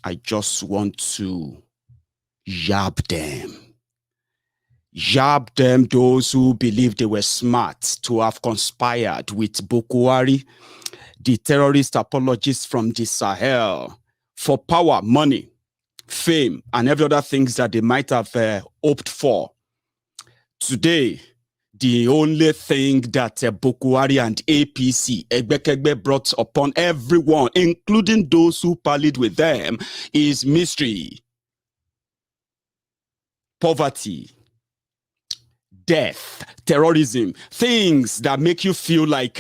I just want to yab them. Yab them, those who believe they were smart to have conspired with Boko Haram, the terrorist apologists from the Sahel, for power, money, fame, and every other things that they might have hoped for. Today, the only thing that Boko Haram and APC, Egbekegbe, brought upon everyone, including those who parlayed with them, is mystery, poverty, death, terrorism, things that make you feel like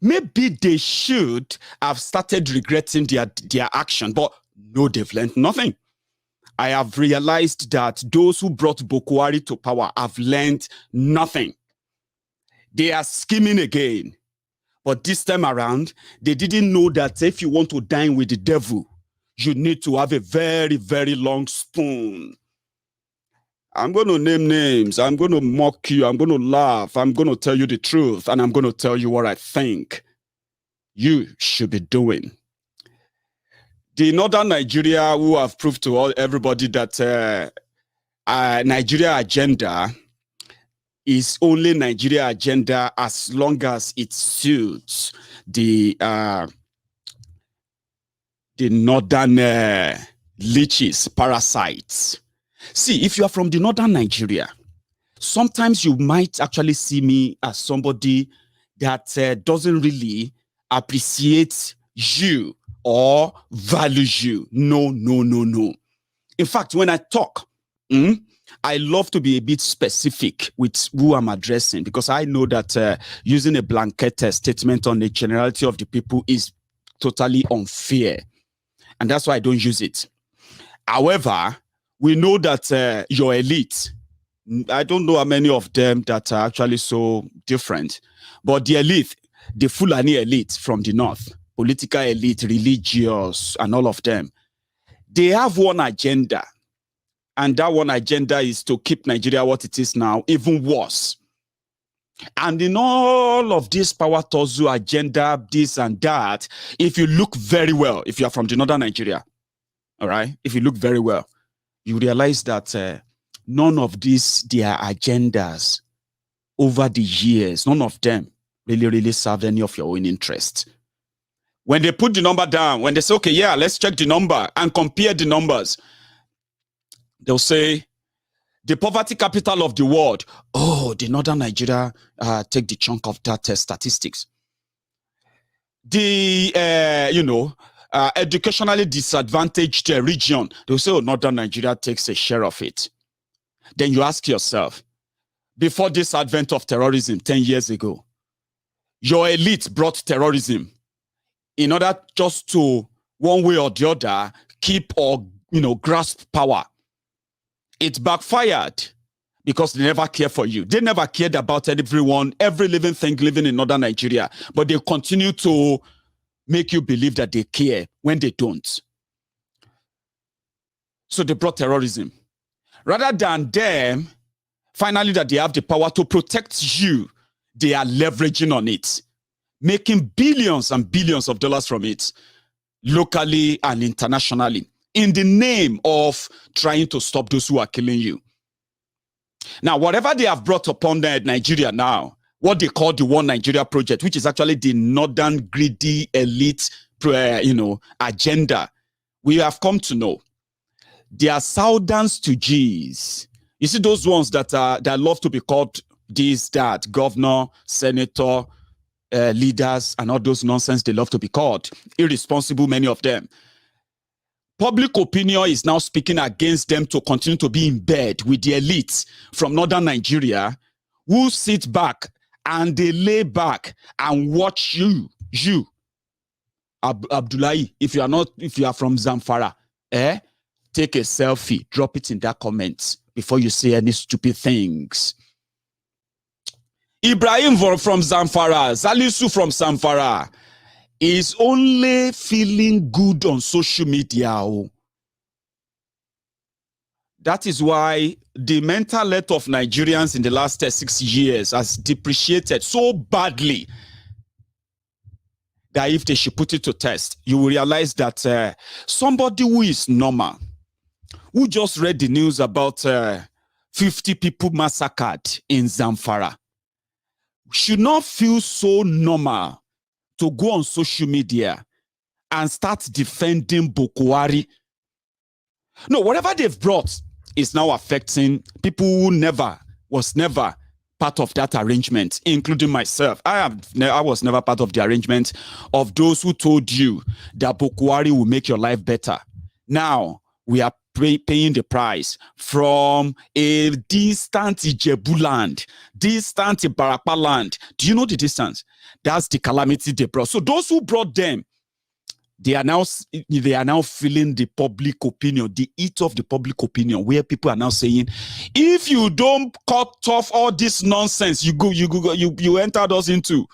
maybe they should have started regretting their action, but no, they've learned nothing. I have realized that those who brought Boko Haram to power have learned nothing. They are scheming again. But this time around, they didn't know that if you want to dine with the devil, you need to have a very, very long spoon. I'm going to name names. I'm going to mock you. I'm going to laugh. I'm going to tell you the truth. And I'm going to tell you what I think you should be doing. The northern Nigeria who have proved to everybody that Nigeria agenda is only Nigeria agenda as long as it suits the northern leeches, parasites. See, if you are from the northern Nigeria, sometimes you might actually see me as somebody that doesn't really appreciate you or value you. No, no, no, no. In fact, when I talk, I love to be a bit specific with who I'm addressing, because I know that using a blanket statement on the generality of the people is totally unfair. And that's why I don't use it. However, we know that your elite, I don't know how many of them that are actually so different, but the elite, the Fulani elite from the north, political elite, religious, and all of them, they have one agenda. And that one agenda is to keep Nigeria what it is now, even worse. And in all of this power tozu agenda, this and that, if you look very well, if you are from the northern Nigeria, all right, if you look very well, you realize that none of these, their agendas over the years, none of them really served any of your own interest. When they put the number down, when they say, okay, yeah, let's check the number and compare the numbers, they'll say, the poverty capital of the world, oh, the northern Nigeria take the chunk of that statistics. The, educationally disadvantaged region, they'll say, oh, northern Nigeria takes a share of it. Then you ask yourself, before this advent of terrorism 10 years ago, your elite brought terrorism in order just to, one way or the other, keep or, grasp power. It backfired because they never cared for you. They never cared about everyone, every living thing living in northern Nigeria, but they continue to make you believe that they care when they don't. So they brought terrorism. Rather than them, finally, that they have the power to protect you, they are leveraging on it, making billions and billions of dollars from it, locally and internationally, in the name of trying to stop those who are killing you. Now, whatever they have brought upon Nigeria now, what they call the One Nigeria Project, which is actually the northern greedy elite, agenda, we have come to know they are thousands to G's. You see those ones that love to be called this, that, governor, senator, leaders, and all those nonsense they love to be called. Irresponsible, many of them. Public opinion is now speaking against them to continue to be in bed with the elites from northern Nigeria who sit back and they lay back and watch you, Abdullahi, if you are from Zamfara, take a selfie, drop it in that comments before you say any stupid things. Ibrahim from Zamfara, Salisu from Zamfara is only feeling good on social media. That is why the mental health of Nigerians in the last 6 years has depreciated so badly that if they should put it to test, you will realize that somebody who is normal, who just read the news about 50 people massacred in Zamfara, should not feel so normal to go on social media and start defending Boko Haram. No, whatever they've brought is now affecting people who was never part of that arrangement, including myself. I was never part of the arrangement of those who told you that Boko Haram will make your life better. Now, we are paying the price from a distant Ijebu land, distant Ibarapa land. Do you know the distance? That's the calamity they brought. So those who brought them, they are now feeling the public opinion, the heat of the public opinion, where people are now saying, if you don't cut off all this nonsense you entered us into,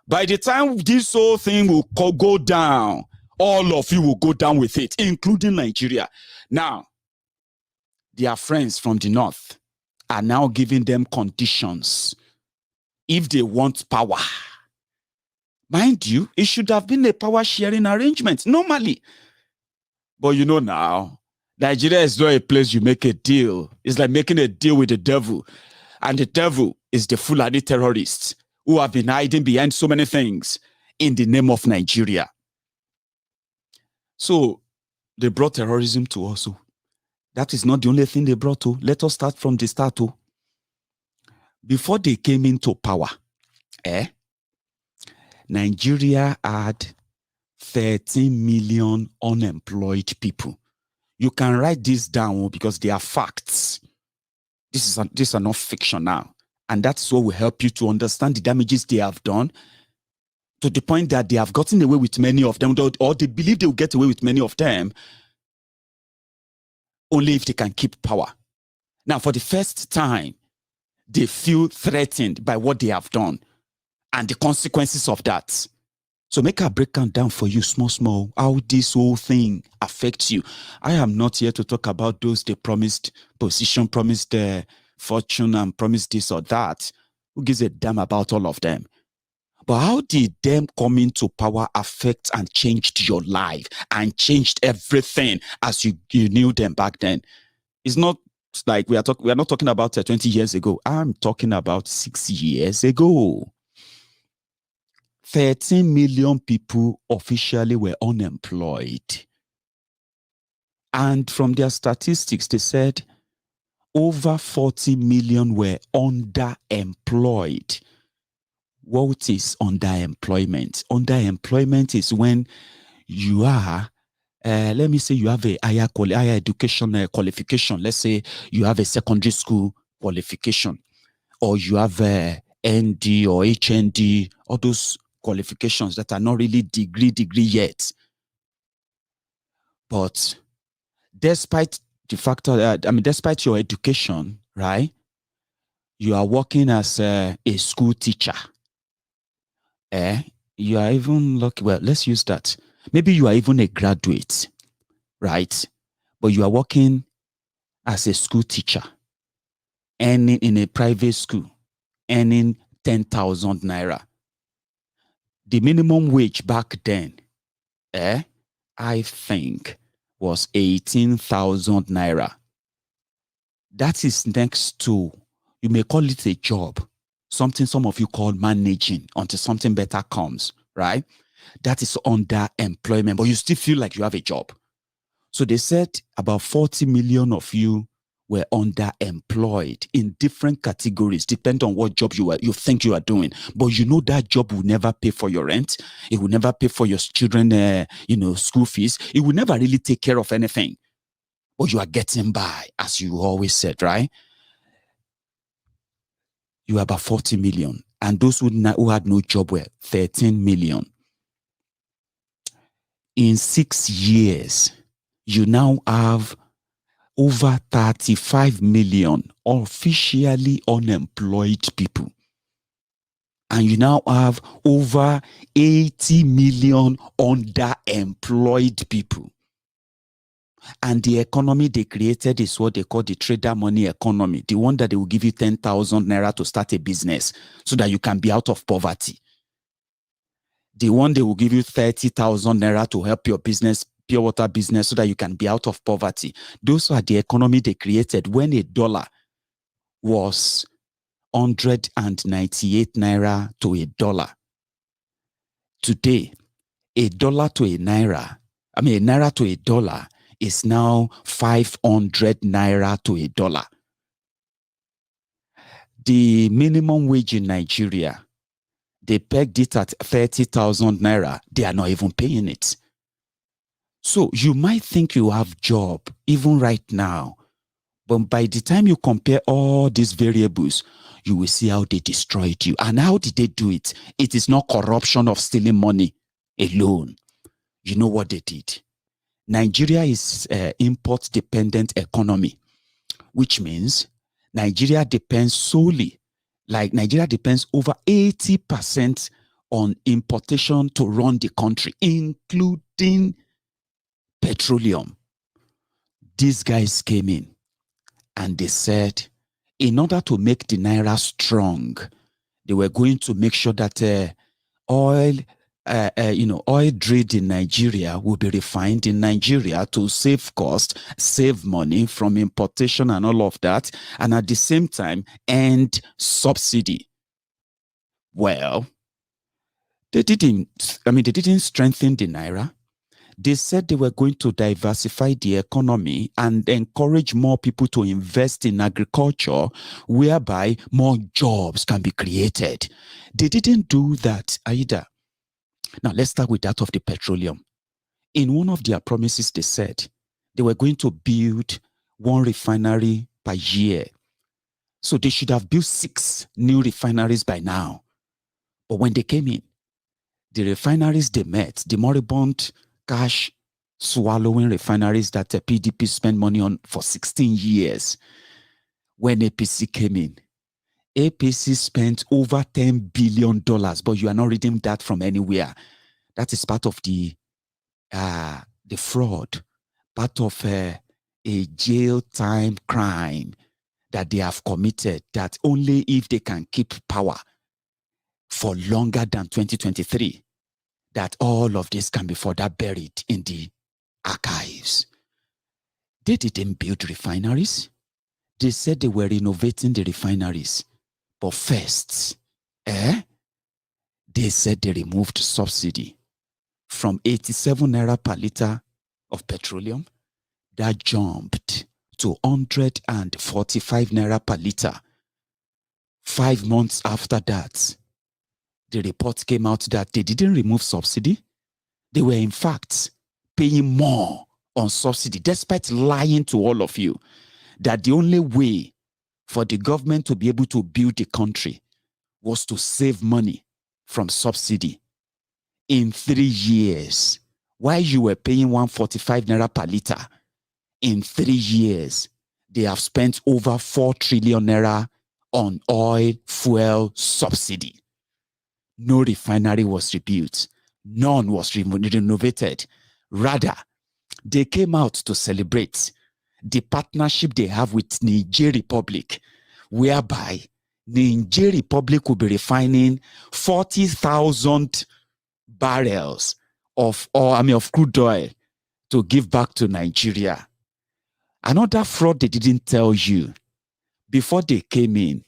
by the time this whole thing will go down, all of you will go down with it, including Nigeria. Now, their friends from the north are now giving them conditions if they want power. Mind you, it should have been a power sharing arrangement normally. But you know now, Nigeria is not a place you make a deal. It's like making a deal with the devil. And the devil is the Fulani terrorists who have been hiding behind so many things in the name of Nigeria. So they brought terrorism to us. That is not the only thing they brought to. Let us start from the start. Before they came into power, Nigeria had 13 million unemployed people. You can write this down because they are facts. These are not fiction now. And that's what will help you to understand the damages they have done, to the point that they have gotten away with many of them, or they believe they will get away with many of them, only if they can keep power. Now, for the first time, they feel threatened by what they have done and the consequences of that. So make a breakdown down for you, small, how this whole thing affects you. I am not here to talk about those they promised position, promised fortune, and promised this or that. Who gives a damn about all of them? But how did them coming to power affect and changed your life and changed everything as you knew them back then? It's not like we are not talking about 20 years ago. I'm talking about 6 years ago. 13 million people officially were unemployed. And from their statistics, they said over 40 million were underemployed. What is underemployment? Underemployment is when you are, let me say you have a higher education qualification. Let's say you have a secondary school qualification, or you have a ND or HND, all those qualifications that are not really degree yet. But despite the factor that, despite your education, right, you are working as a school teacher. You are even lucky. Well, let's use that. Maybe you are even a graduate, right? But you are working as a school teacher, earning in a private school, earning 10,000 naira. The minimum wage back then, I think, was 18,000 naira. That is next to, you may call it a job, something some of you call managing until something better comes, right? That is underemployment, but you still feel like you have a job. So they said about 40 million of you were underemployed in different categories, depending on what job you think you are doing. But you know that job will never pay for your rent. It will never pay for your children, school fees. It will never really take care of anything. But you are getting by, as you always said, right? You are about 40 million. And those who had no job were 13 million. In 6 years, you now have over 35 million officially unemployed people. And you now have over 80 million underemployed people. And the economy they created is what they call the trader money economy, the one that they will give you 10,000 naira to start a business so that you can be out of poverty. The one they will give you 30,000 naira to help your business, pure water business, so that you can be out of poverty. Those are the economy they created when a dollar was 198 naira to a dollar. Today, a dollar to a naira, a naira to a dollar is now 500 naira to a dollar. The minimum wage in Nigeria, they pegged it at 30,000 naira. They are not even paying it. So you might think you have job even right now, but by the time you compare all these variables, you will see how they destroyed you. And how did they do it? It is not corruption of stealing money alone. You know what they did? Nigeria is an import-dependent economy, which means Nigeria depends solely, Nigeria depends over 80% on importation to run the country, including petroleum. These guys came in and they said, in order to make the naira strong, they were going to make sure that oil drilled in Nigeria will be refined in Nigeria to save cost, save money from importation and all of that, and at the same time end subsidy. Well, they didn't strengthen the naira. They said they were going to diversify the economy and encourage more people to invest in agriculture, whereby more jobs can be created. They didn't do that either. Now, let's start with that of the petroleum. In one of their promises, they said they were going to build one refinery per year. So they should have built 6 new refineries by now. But when they came in, the refineries they met, the moribund cash swallowing refineries that the PDP spent money on for 16 years. When APC came in, APC spent over $10 billion, but you are not reading that from anywhere. That is part of the fraud, part of a jail time crime that they have committed, that only if they can keep power for longer than 2023, that all of this can be further buried in the archives. They didn't build refineries. They said they were renovating the refineries. But first, they said they removed subsidy from 87 naira per liter of petroleum. That jumped to 145 naira per liter. 5 months after that, the report came out that they didn't remove subsidy. They were, in fact, paying more on subsidy, despite lying to all of you that the only way for the government to be able to build the country was to save money from subsidy. In 3 years, while you were paying 145 naira per liter, in 3 years, they have spent over 4 trillion naira on oil fuel subsidy. No refinery was rebuilt. None was renovated. Rather, they came out to celebrate the partnership they have with Niger Republic, whereby Niger Republic will be refining 40,000 barrels of crude oil to give back to Nigeria. Another fraud they didn't tell you. Before they came in,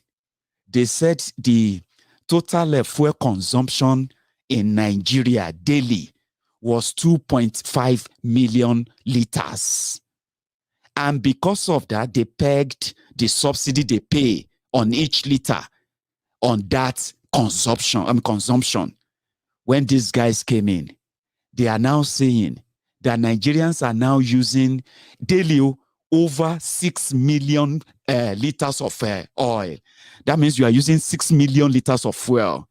they said the total fuel consumption in Nigeria daily was 2.5 million liters. And because of that, they pegged the subsidy they pay on each liter on that consumption. When these guys came in, they are now saying that Nigerians are now using daily over 6 million liters of oil. That means you are using 6 million liters of fuel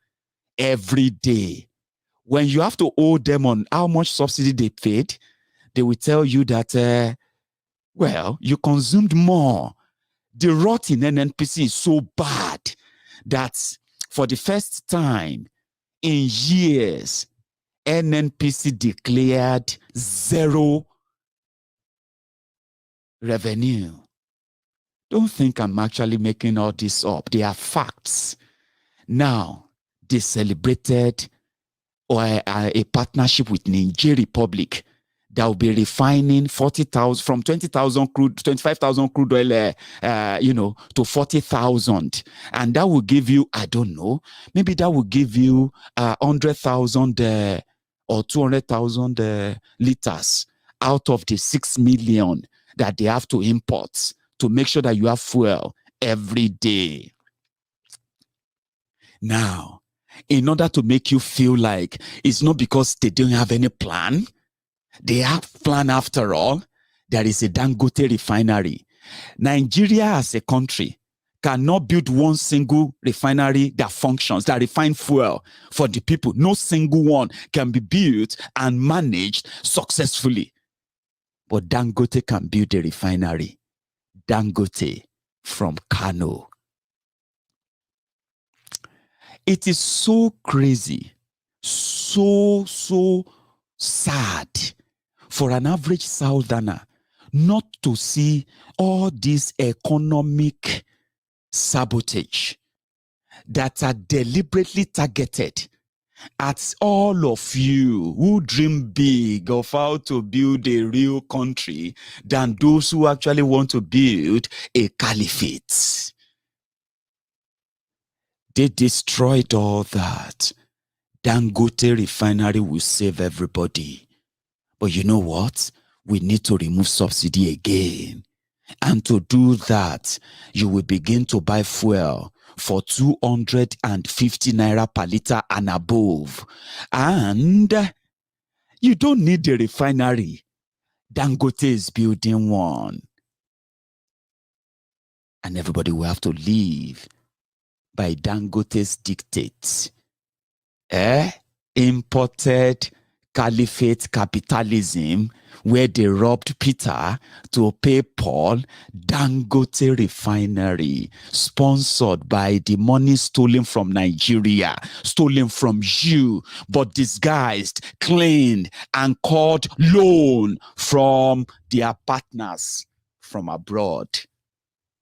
every day. When you have to owe them on how much subsidy they paid, they will tell you that, you consumed more. The rot in NNPC is so bad that for the first time in years, NNPC declared 0 revenue. Don't think I'm actually making all this up. They are facts. Now, they celebrated or a partnership with Niger Republic that will be refining 40,000 from 20,000 crude, 25,000 crude oil, to 40,000. And that will give you, I don't know, maybe that will give you 100,000 or 200,000 liters out of the 6 million that they have to import to make sure that you have fuel every day. Now, in order to make you feel like it's not because they don't have any plan, they have plan after all. There is a Dangote refinery. Nigeria as a country cannot build one single refinery that functions, that refine fuel for the people. No single one can be built and managed successfully. But Dangote can build a refinery. Dangote from Kano. It is so crazy, so sad for an average Southerner not to see all this economic sabotage that are deliberately targeted at all of you who dream big of how to build a real country than those who actually want to build a caliphate. They destroyed all that. Dangote refinery will save everybody. But you know what? We need to remove subsidy again. And to do that, you will begin to buy fuel for 250 naira per liter and above. And you don't need a refinery. Dangote is building one. And everybody will have to live by Dangote's dictates. Imported caliphate capitalism, where they robbed Peter to pay Paul. Dangote refinery, sponsored by the money stolen from Nigeria, stolen from you, but disguised, cleaned, and called loan from their partners from abroad.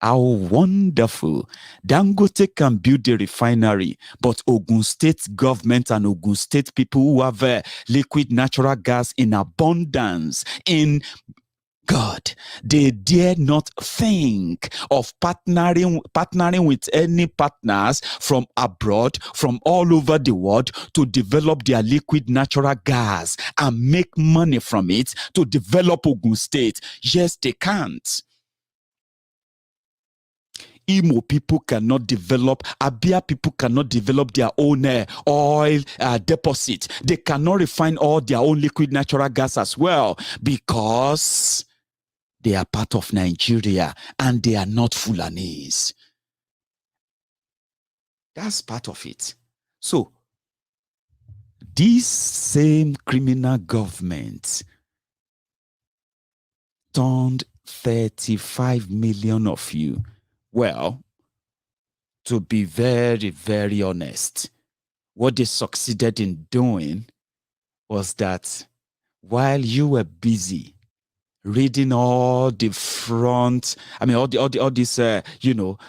How wonderful. Dangote can build a refinery, but Ogun State government and Ogun State people who have liquid natural gas in abundance, in God, they dare not think of partnering with any partners from abroad, from all over the world, to develop their liquid natural gas and make money from it to develop Ogun State. Yes, they can't. Imo people cannot develop, Abia people cannot develop their own oil deposit. They cannot refine all their own liquid natural gas as well, because they are part of Nigeria and they are not Fulanese. That's part of it. So, this same criminal government turned 35 million of you. Well, to be very, very honest, what they succeeded in doing was that while you were busy reading all the front, all this,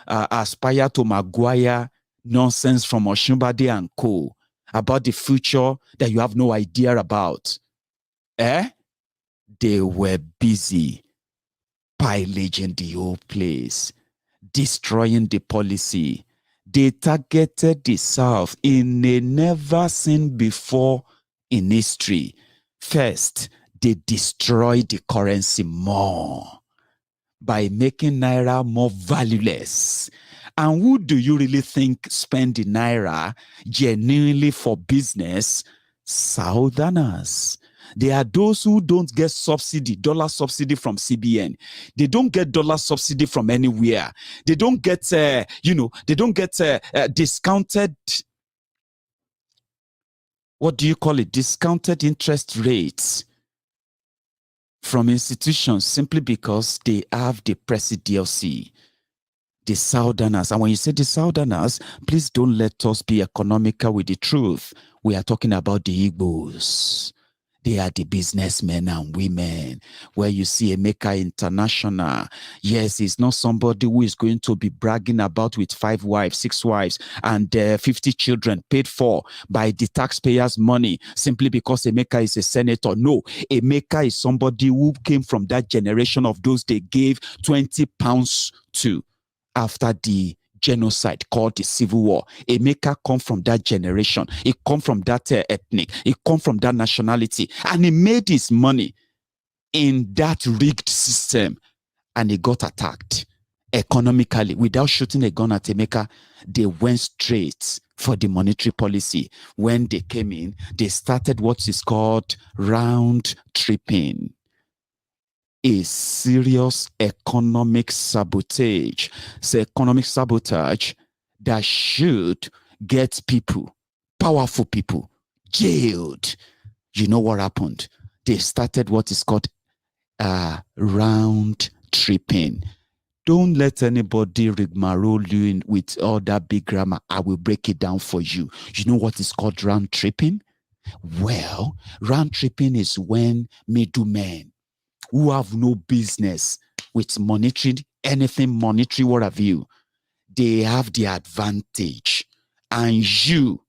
Aspire to Maguire nonsense from Oshimbade and co. about the future that you have no idea about, they were busy pillaging the whole place, destroying the policy. They targeted the South in a never seen before in history. First, they destroyed the currency more by making Naira more valueless. And who do you really think spend the Naira genuinely for business? Southerners. They are those who don't get subsidy, dollar subsidy from CBN. They don't get dollar subsidy from anywhere. They don't get, discounted, what do you call it? Discounted interest rates from institutions simply because they have the presidency. The Southerners. And when you say the Southerners, please don't let us be economical with the truth. We are talking about the Igbos. They are the businessmen and women. Where you see Emeka International, yes, it's not somebody who is going to be bragging about with 5 wives, 6 wives, and 50 children paid for by the taxpayers' money simply because Emeka is a senator. No, Emeka is somebody who came from that generation of those they gave 20 pounds to after the genocide called the Civil War. Emeka come from that generation. He come from that ethnic. He come from that nationality. And he made his money in that rigged system. And he got attacked economically. Without shooting a gun at Emeka, they went straight for the monetary policy. When they came in, they started what is called round tripping. A serious economic sabotage. It's economic sabotage that should get people, powerful people, jailed. You know what happened? They started what is called round tripping. Don't let anybody rigmarole you in with all that big grammar. I will break it down for you. You know what is called round tripping? Well, round tripping is when middlemen who have no business with monetary, anything monetary, what have you, they have the advantage. And you,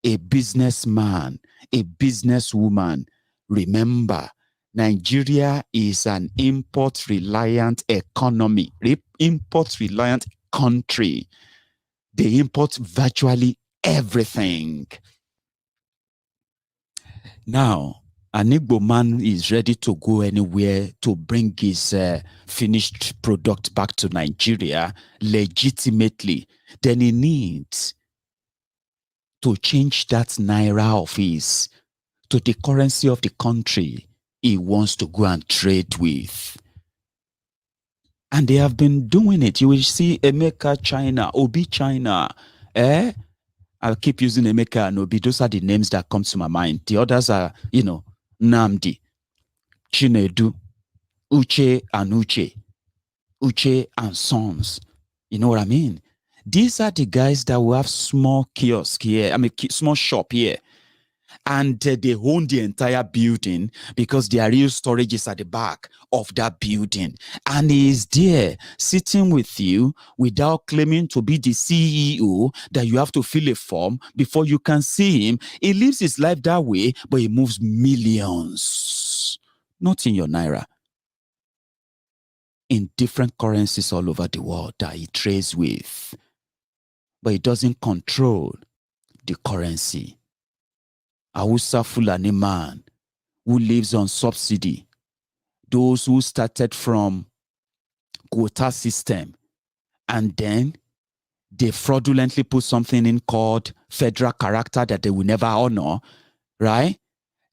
a businessman, a businesswoman, remember, Nigeria is an import-reliant economy, import-reliant country. They import virtually everything. Now, an Igbo man is ready to go anywhere to bring his finished product back to Nigeria legitimately. Then he needs to change that naira of his to the currency of the country he wants to go and trade with. And they have been doing it. You will see Emeka China, Obi China. I'll keep using Emeka and Obi. Those are the names that come to my mind. The others are, Namdi, Chinedu, Uche and Uche, Uche and Sons. You know what I mean? These are the guys that will have small kiosk here, small shop here. And they own the entire building because their real storage is at the back of that building. And he is there sitting with you without claiming to be the CEO that you have to fill a form before you can see him. He lives his life that way, but he moves millions, not in your naira, in different currencies all over the world that he trades with. But he doesn't control the currency. Hausa Fulani man who lives on subsidy, those who started from quota system, and then they fraudulently put something in called federal character that they will never honor, right?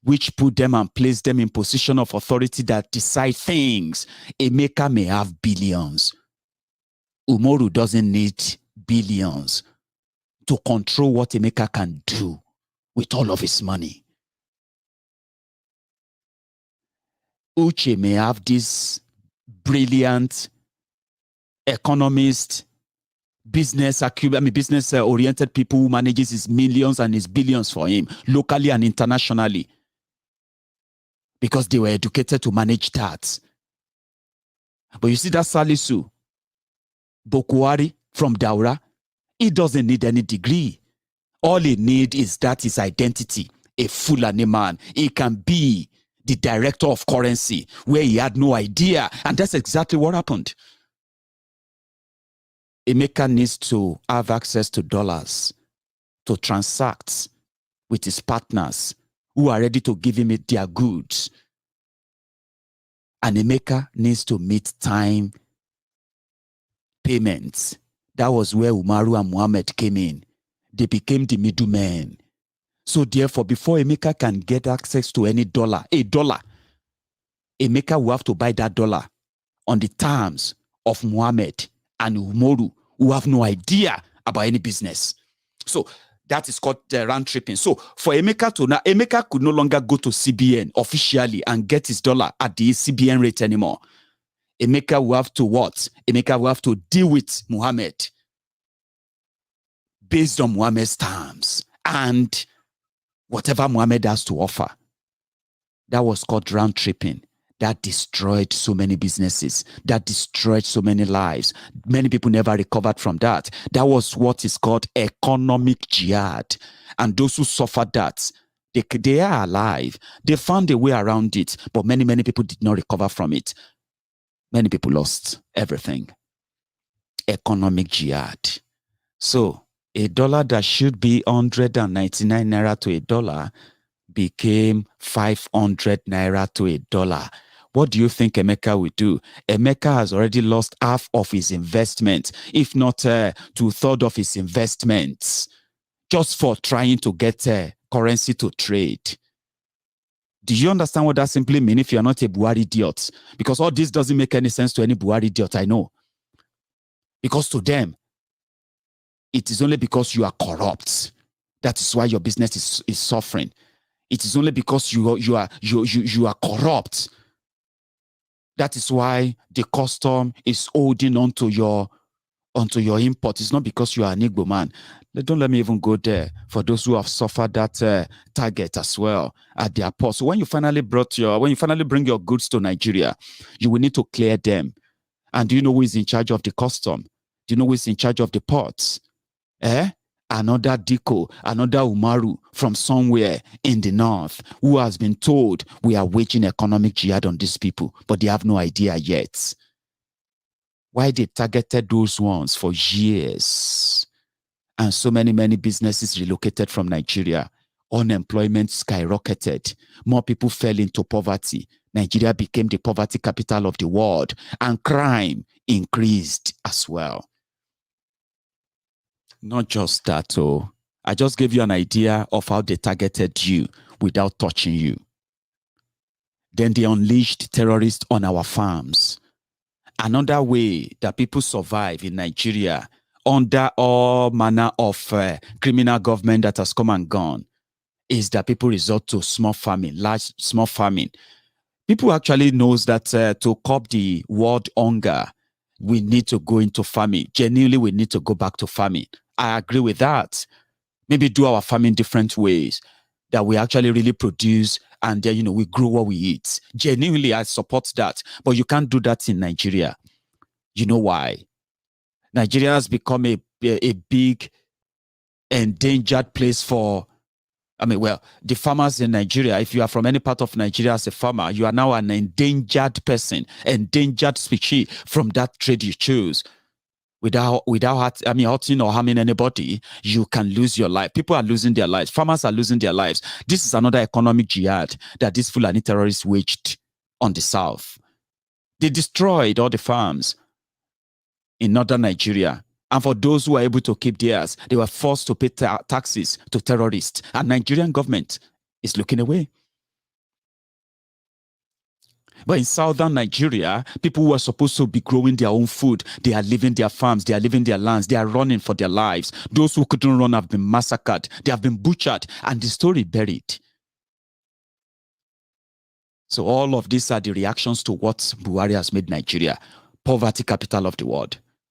Which put them and placed them in position of authority that decide things. Emeka may have billions. Umoru doesn't need billions to control what Emeka can do with all of his money. Uche may have this brilliant economist, business-oriented people who manages his millions and his billions for him, locally and internationally, because they were educated to manage that. But you see that Salisu, Bokuwari from Daura, he doesn't need any degree. All he needs is that his identity, a Fulani man. He can be the director of currency where he had no idea. And that's exactly what happened. Emeka needs to have access to dollars to transact with his partners who are ready to give him their goods. And Emeka needs to meet time payments. That was where Umaru and Muhammad came in. They became the middlemen. So therefore, before Emeka can get access to any dollar, Emeka will have to buy that dollar on the terms of Muhammad and Umaru, who have no idea about any business. So that is called round tripping. So for Emeka to now, Emeka could no longer go to CBN officially and get his dollar at the CBN rate anymore. Emeka will have to what? Emeka will have to deal with Muhammad based on Muhammad's terms and whatever Muhammad has to offer. That was called round tripping. That destroyed so many businesses. That destroyed so many lives. Many people never recovered from that. That was what is called economic jihad. And those who suffered that, they are alive. They found a way around it, but many, many people did not recover from it. Many people lost everything. Economic jihad. So a dollar that should be 199 naira to a dollar became 500 naira to a dollar. What do you think Emeka will do? Emeka has already lost half of his investment, if not 2/3 of his investments, just for trying to get currency to trade. Do you understand what that simply means if you're not a Buhari idiot? Because all this doesn't make any sense to any Buhari idiot, I know. Because to them, it is only because you are corrupt. That is why your business is suffering. It is only because you are corrupt. That is why the custom is holding onto your import. It's not because you are an Igbo man. Don't let me even go there. For those who have suffered that target as well at the port. So when you finally bring your goods to Nigeria, you will need to clear them. And do you know who is in charge of the custom? Do you know who is in charge of the ports? Another Diko, another Umaru from somewhere in the north who has been told we are waging economic jihad on these people, but they have no idea yet. Why they targeted those ones for years. And so many, many businesses relocated from Nigeria. Unemployment skyrocketed. More people fell into poverty. Nigeria became the poverty capital of the world, and crime increased as well. Not just that, I just gave you an idea of how they targeted you without touching you. Then they unleashed terrorists on our farms. Another way that people survive in Nigeria under all manner of criminal government that has come and gone is that people resort to small farming, large small farming. People actually knows that to curb the world hunger, we need to go into farming. Genuinely, we need to go back to farming. I agree with that. Maybe do our farming different ways that we actually really produce and then, we grow what we eat. Genuinely, I support that. But you can't do that in Nigeria. You know why? Nigeria has become a big endangered place for, the farmers in Nigeria. If you are from any part of Nigeria as a farmer, you are now an endangered person, endangered species from that trade you choose. Without hurting or harming anybody, you can lose your life. People are losing their lives. Farmers are losing their lives. This is another economic jihad that these Fulani terrorists waged on the south. They destroyed all the farms in northern Nigeria. And for those who were able to keep theirs, they were forced to pay taxes to terrorists. And Nigerian government is looking away. But in southern Nigeria, people who are supposed to be growing their own food, they are leaving their farms, they are leaving their lands, they are running for their lives. Those who couldn't run have been massacred, they have been butchered, and the story buried. So all of these are the reactions to what Buhari has made Nigeria, poverty capital of the world.